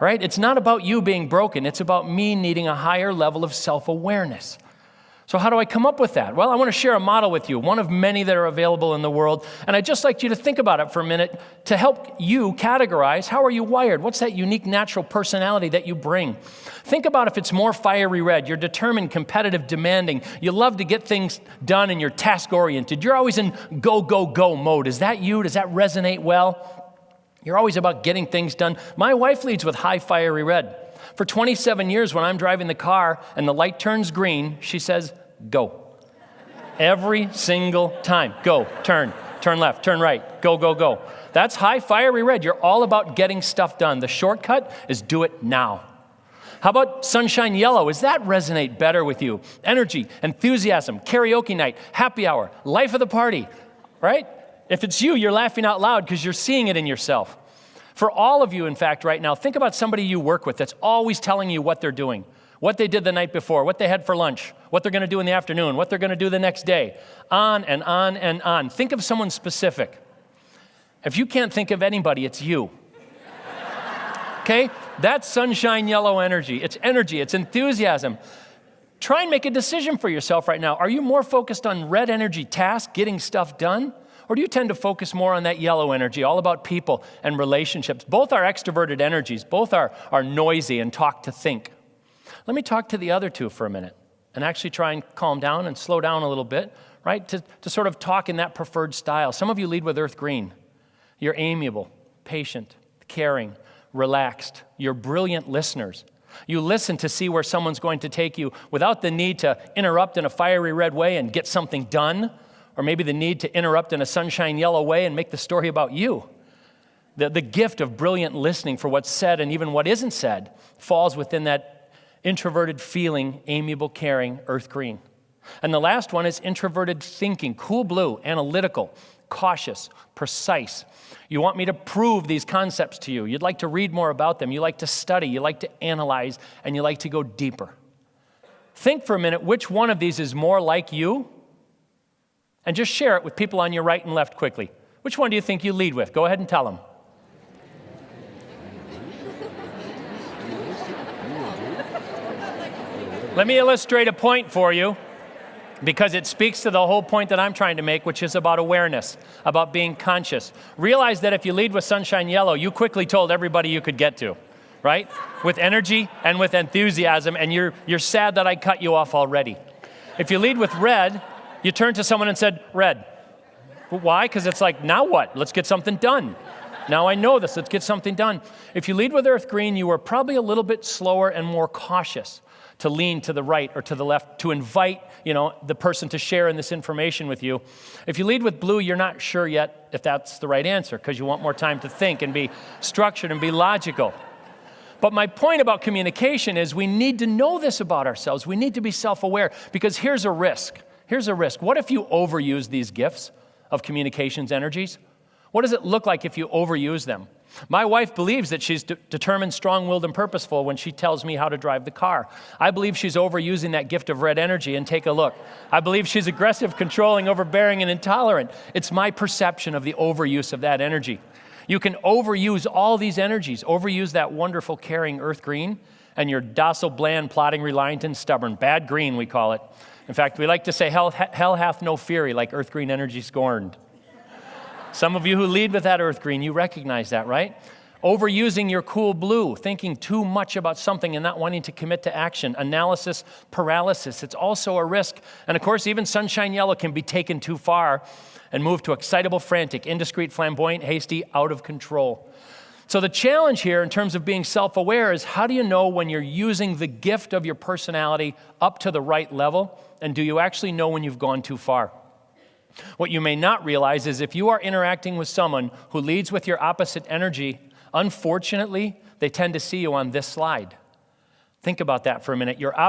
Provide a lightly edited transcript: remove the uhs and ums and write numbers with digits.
right? It's not about you being broken. It's about me needing a higher level of self-awareness. So how do I come up with that? Well, I want to share a model with you, one of many that are available in the world. And I'd just like you to think about it for a minute to help you categorize, how are you wired? What's that unique natural personality that you bring? Think about if it's more fiery red. You're determined, competitive, demanding. You love to get things done and you're task-oriented. You're always in go, go, go mode. Is that you? Does that resonate well? You're always about getting things done. My wife leads with high fiery red. For 27 years, when I'm driving the car and the light turns green, she says, go. Every single time. Go, turn left, turn right, go, go, go. That's high fiery red. You're all about getting stuff done. The shortcut is do it now. How about sunshine yellow? Does that resonate better with you? Energy, enthusiasm, karaoke night, happy hour, life of the party, right? If it's you, you're laughing out loud because you're seeing it in yourself. For all of you, in fact, right now, think about somebody you work with that's always telling you what they're doing, what they did the night before, what they had for lunch, what they're going to do in the afternoon, what they're going to do the next day, on and on and on. Think of someone specific. If you can't think of anybody, it's you. Okay? That's sunshine yellow energy. It's enthusiasm. Try and make a decision for yourself right now. Are you more focused on red energy task, getting stuff done? Or do you tend to focus more on that yellow energy, all about people and relationships? Both are extroverted energies. Both are noisy and talk to think. Let me talk to the other two for a minute and actually try and calm down and slow down a little bit, right? To sort of talk in that preferred style. Some of you lead with earth green. You're amiable, patient, caring, relaxed. You're brilliant listeners. You listen to see where someone's going to take you without the need to interrupt in a fiery red way and get something done, or maybe the need to interrupt in a sunshine yellow way and make the story about you. The gift of brilliant listening for what's said and even what isn't said falls within that introverted feeling, amiable, caring, earth green. And the last one is introverted thinking, cool blue, analytical, cautious, precise. You want me to prove these concepts to you. You'd like to read more about them. You like to study. You like to analyze, and you like to go deeper. Think for a minute which one of these is more like you, and just share it with people on your right and left quickly. Which one do you think you lead with? Go ahead and tell them. Let me illustrate a point for you, because it speaks to the whole point that I'm trying to make, which is about awareness, about being conscious. Realize that if you lead with sunshine yellow, you quickly told everybody you could get to, right? With energy and with enthusiasm, and you're sad that I cut you off already. If you lead with red, you turned to someone and said, red. Why? Because it's like, now what? Let's get something done. Now I know this, let's get something done. If you lead with earth green, you are probably a little bit slower and more cautious to lean to the right or to the left, to invite, the person to share in this information with you. If you lead with blue, you're not sure yet if that's the right answer because you want more time to think and be structured and be logical. But my point about communication is we need to know this about ourselves. We need to be self-aware because here's a risk. Here's a risk. What if you overuse these gifts of communications energies? What does it look like if you overuse them? My wife believes that she's determined, strong-willed, and purposeful when she tells me how to drive the car. I believe she's overusing that gift of red energy, and take a look. I believe she's aggressive, controlling, overbearing, and intolerant. It's my perception of the overuse of that energy. You can overuse all these energies, overuse that wonderful, caring earth green, and you're docile, bland, plodding, reliant, and stubborn. Bad green, we call it. In fact, we like to say, hell hath no fury, like earth green energy scorned. Some of you who lead with that earth green, you recognize that, right? Overusing your cool blue, thinking too much about something and not wanting to commit to action. Analysis paralysis, it's also a risk. And of course, even sunshine yellow can be taken too far and moved to excitable, frantic, indiscreet, flamboyant, hasty, out of control. So the challenge here in terms of being self-aware is how do you know when you're using the gift of your personality up to the right level? And do you actually know when you've gone too far? What you may not realize is if you are interacting with someone who leads with your opposite energy, unfortunately, they tend to see you on this slide. Think about that for a minute. Your